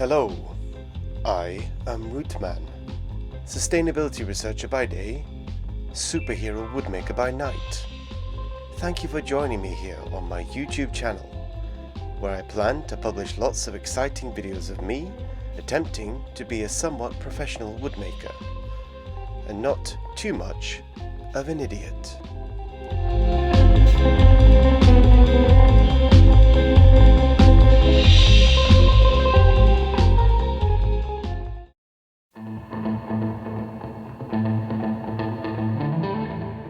Hello, I am Rootman, sustainability researcher by day, superhero woodmaker by night. Thank you for joining me here on my YouTube channel, where I plan to publish lots of exciting videos of me attempting to be a somewhat professional woodmaker, and not too much of an idiot.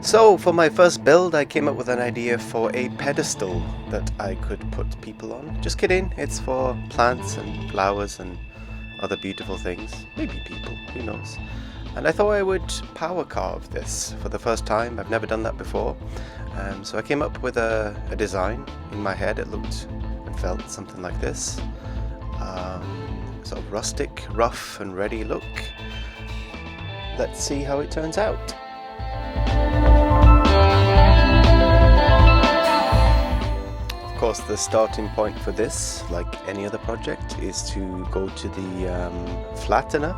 So for my first build, I came up with an idea for a pedestal that I could put people on. Just kidding, it's for plants and flowers and other beautiful things. Maybe people, who knows. And I thought I would power carve this for the first time. I've never done that before. So I came up with a design in my head. It looked and felt something like this. Sort of rustic, rough and ready look. Let's see how it turns out. Of course, the starting point for this, like any other project, is to go to the flattener,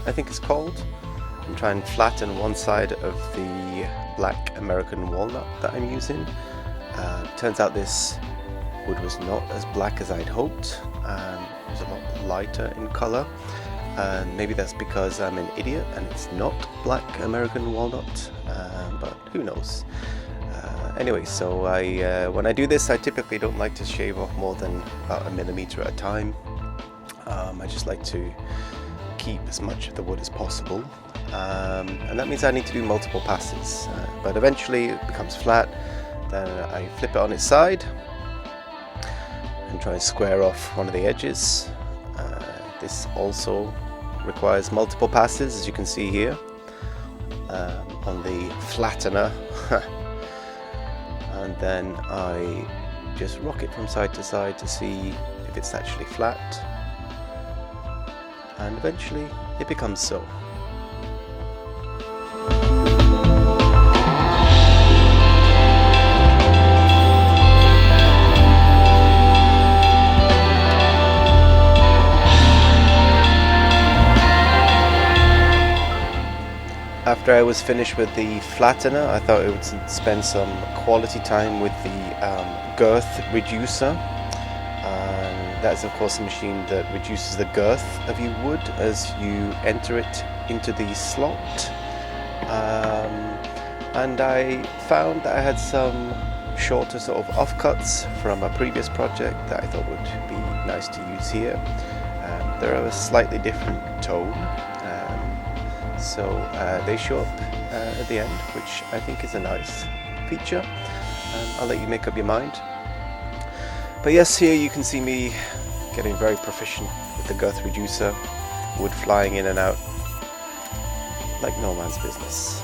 I think it's called, and try and flatten one side of the black American walnut that I'm using. Turns out this wood was not as black as I'd hoped. It was a lot lighter in color. Maybe that's because I'm an idiot and it's not black American walnut, but who knows. Anyway, so when I do this, I typically don't like to shave off more than about 1 millimeter at a time. I just like to keep as much of the wood as possible, and that means I need to do multiple passes, but eventually it becomes flat. Then I flip it on its side and try and square off one of the edges. This also requires multiple passes, as you can see here on the flattener. And then I just rock it from side to side to see if it's actually flat, and eventually it becomes so. After I was finished with the flattener, I thought I would spend some quality time with the girth reducer. And that's of course a machine that reduces the girth of your wood as you enter it into the slot. And I found that I had some shorter sort of offcuts from a previous project that I thought would be nice to use here. They're of a slightly different tone. So they show up at the end, which I think is a nice feature. I'll let you make up your mind. But yes, here you can see me getting very proficient with the girth reducer, wood flying in and out like no man's business.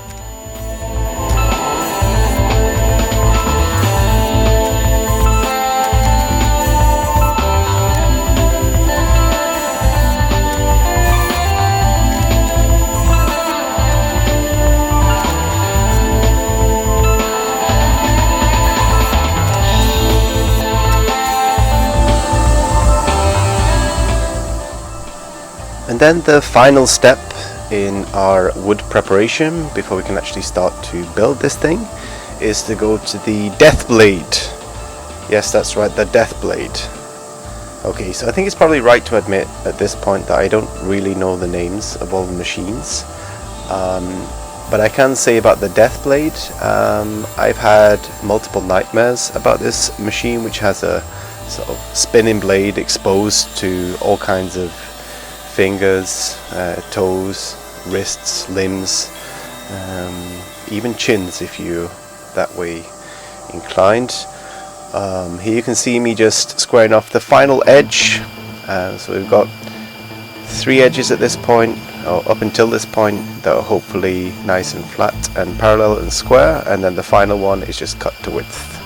And then the final step in our wood preparation, before we can actually start to build this thing, is to go to the death blade. Yes, that's right, the death blade. Okay, so I think it's probably right to admit at this point that I don't really know the names of all the machines. But I can say about the death blade, I've had multiple nightmares about this machine, which has a sort of spinning blade exposed to all kinds of fingers, toes, wrists, limbs, even chins if you're that way inclined. Here you can see me just squaring off the final edge. So we've got 3 edges at this point, or up until this point, that are hopefully nice and flat and parallel and square, and then the final one is just cut to width.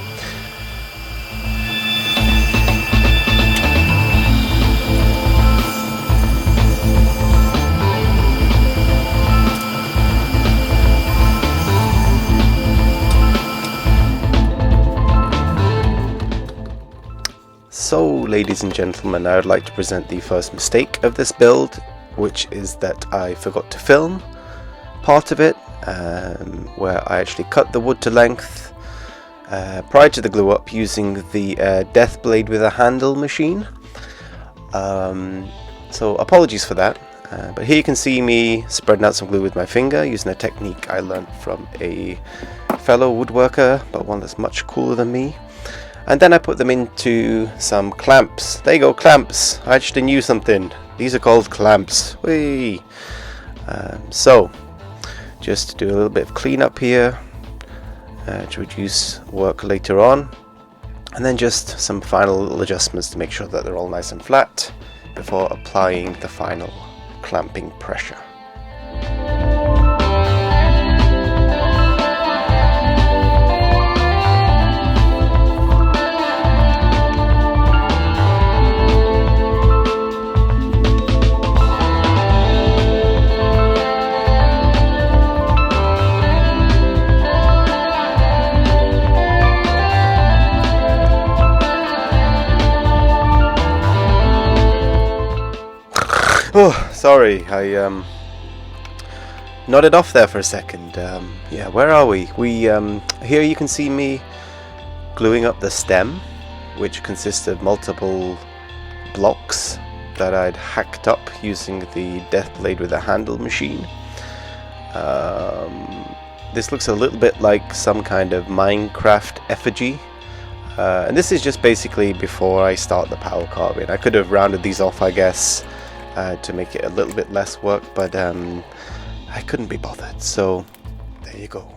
So, ladies and gentlemen, I would like to present the first mistake of this build, which is that I forgot to film part of it, where I actually cut the wood to length prior to the glue up using the death blade with a handle machine. So apologies for that, but here you can see me spreading out some glue with my finger using a technique I learned from a fellow woodworker, but one that's much cooler than me. And then I put them into some clamps. There you go, clamps. I actually knew something. These are called clamps. Whee! So, just to do a little bit of cleanup here to reduce work later on. And then just some final little adjustments to make sure that they're all nice and flat before applying the final clamping pressure. Oh, sorry, I nodded off there for a second. Yeah, where are we? Here you can see me gluing up the stem, which consists of multiple blocks that I'd hacked up using the death blade with a handle machine. This looks a little bit like some kind of Minecraft effigy. And this is just basically before I start the power carving. I could have rounded these off, I guess, to make it a little bit less work, but I couldn't be bothered, so there you go.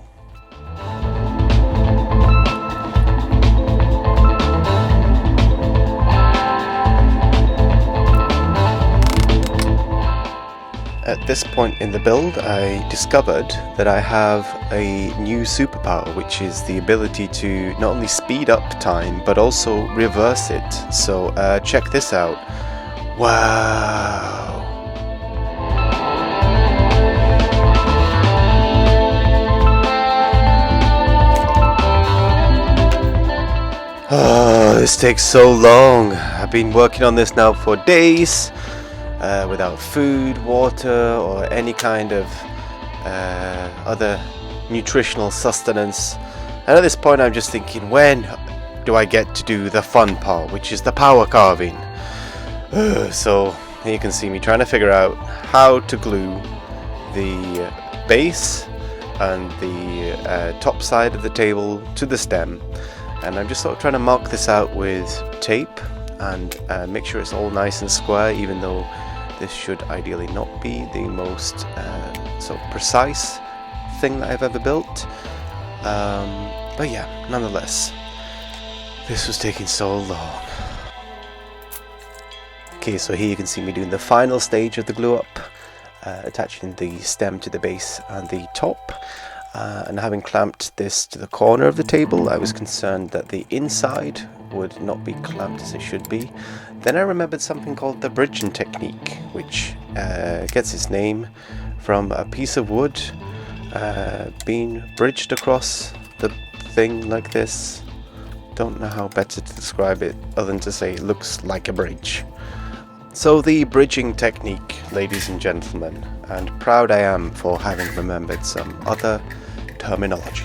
At this point in the build, I discovered that I have a new superpower, which is the ability to not only speed up time, but also reverse it. So check this out. Wow! Oh, this takes so long. I've been working on this now for days, without food, water, or any kind of other nutritional sustenance. And at this point I'm just thinking, when do I get to do the fun part, which is the power carving? So here you can see me trying to figure out how to glue the base and the top side of the table to the stem, and I'm just sort of trying to mark this out with tape and make sure it's all nice and square, even though this should ideally not be the most sort of precise thing that I've ever built, but yeah, nonetheless, this was taking so long. Okay, so here you can see me doing the final stage of the glue up, attaching the stem to the base and the top, and having clamped this to the corner of the table, I was concerned that the inside would not be clamped as it should be. Then I remembered something called the bridging technique, which gets its name from a piece of wood being bridged across the thing like this. Don't know how better to describe it other than to say it looks like a bridge. So the bridging technique, ladies and gentlemen, and proud I am for having remembered some other terminology.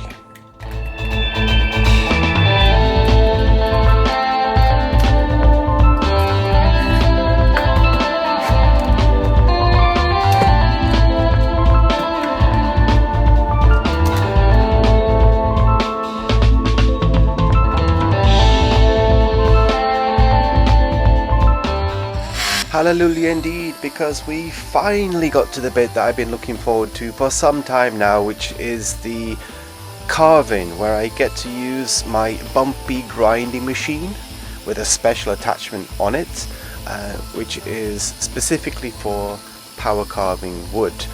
Hallelujah indeed, because we finally got to the bit that I've been looking forward to for some time now, which is the carving, where I get to use my bumpy grinding machine with a special attachment on it, which is specifically for power carving wood.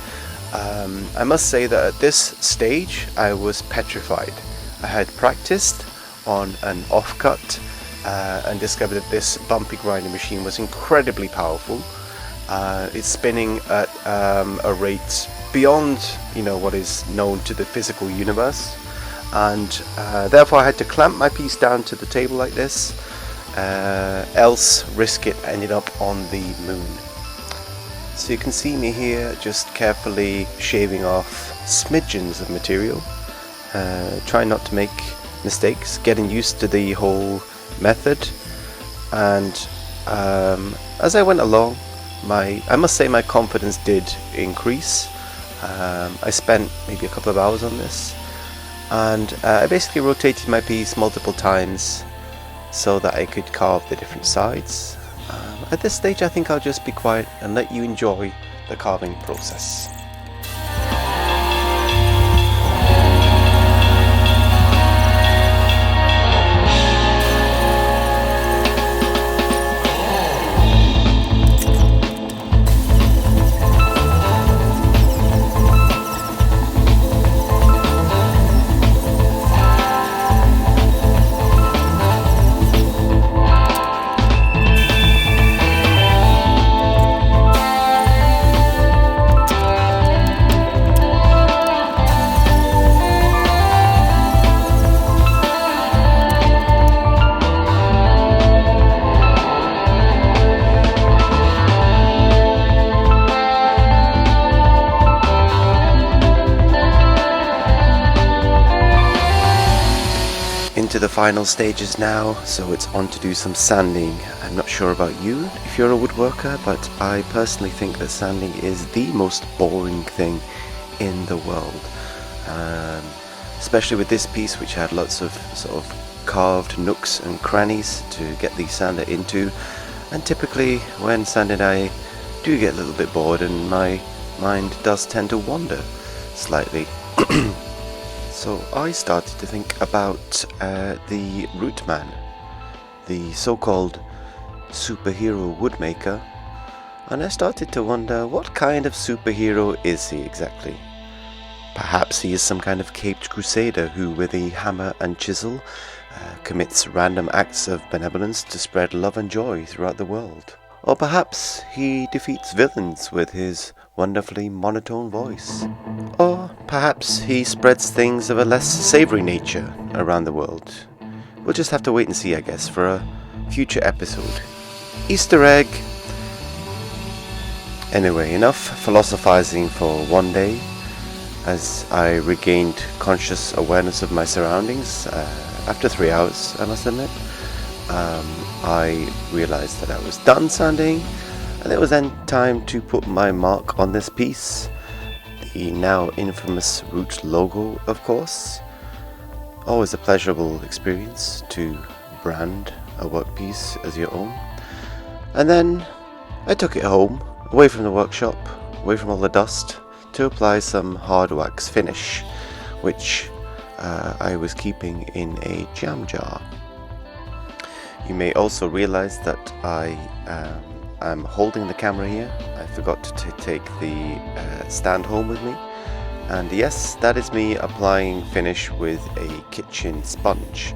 I must say that at this stage I was petrified. I had practiced on an offcut and discovered that this bumpy grinding machine was incredibly powerful. It's spinning at a rate beyond, what is known to the physical universe, and therefore I had to clamp my piece down to the table like this, else risk it ending up on the moon. So you can see me here just carefully shaving off smidgens of material, trying not to make mistakes, getting used to the whole method. And as I went along, I must say my confidence did increase. I spent maybe a couple of hours on this, and I basically rotated my piece multiple times so that I could carve the different sides. At this stage I think I'll just be quiet and let you enjoy the carving process. Into the final stages now, so it's on to do some sanding. I'm not sure about you if you're a woodworker, but I personally think that sanding is the most boring thing in the world, especially with this piece, which had lots of sort of carved nooks and crannies to get the sander into. And typically when sanding I do get a little bit bored and my mind does tend to wander slightly. So I started to think about the Rootman, the so-called superhero woodmaker, and I started to wonder, what kind of superhero is he exactly? Perhaps he is some kind of caped crusader who, with a hammer and chisel, commits random acts of benevolence to spread love and joy throughout the world. Or perhaps he defeats villains with his wonderfully monotone voice. Or perhaps he spreads things of a less savoury nature around the world. We'll just have to wait and see, I guess, for a future episode. Easter egg! Anyway, enough philosophizing for one day. As I regained conscious awareness of my surroundings, after 3 hours, I must admit, I realized that I was done sanding, and it was then time to put my mark on this piece. The now infamous Root logo, of course. Always a pleasurable experience to brand a workpiece as your own. And then I took it home, away from the workshop, away from all the dust, to apply some hard wax finish, which I was keeping in a jam jar. You may also realize that I am holding the camera here. I forgot to take the stand home with me. And yes, that is me applying finish with a kitchen sponge.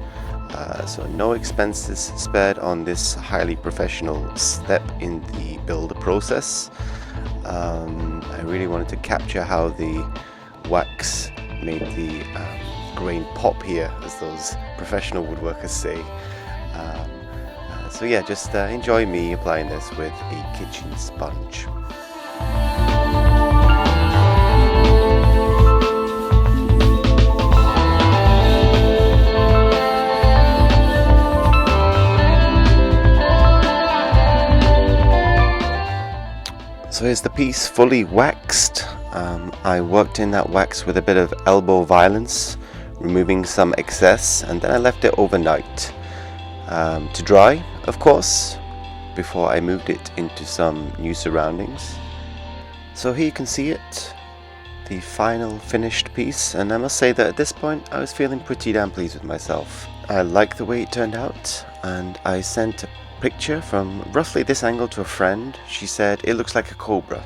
So no expenses spared on this highly professional step in the build process. I really wanted to capture how the wax made the grain pop here, as those professional woodworkers say. So yeah, just enjoy me applying this with a kitchen sponge. So here's the piece fully waxed. I worked in that wax with a bit of elbow violence, removing some excess, and then I left it overnight to dry, of course, before I moved it into some new surroundings. So here you can see it, the final finished piece, and I must say that at this point I was feeling pretty damn pleased with myself. I like the way it turned out, and I sent a picture from roughly this angle to a friend. She said it looks like a cobra,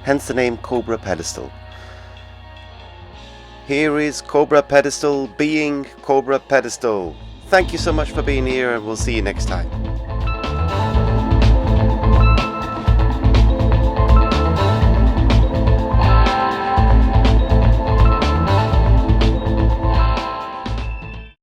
hence the name Cobra Pedestal. Here is Cobra Pedestal being Cobra Pedestal. Thank you so much for being here, and we'll see you next time.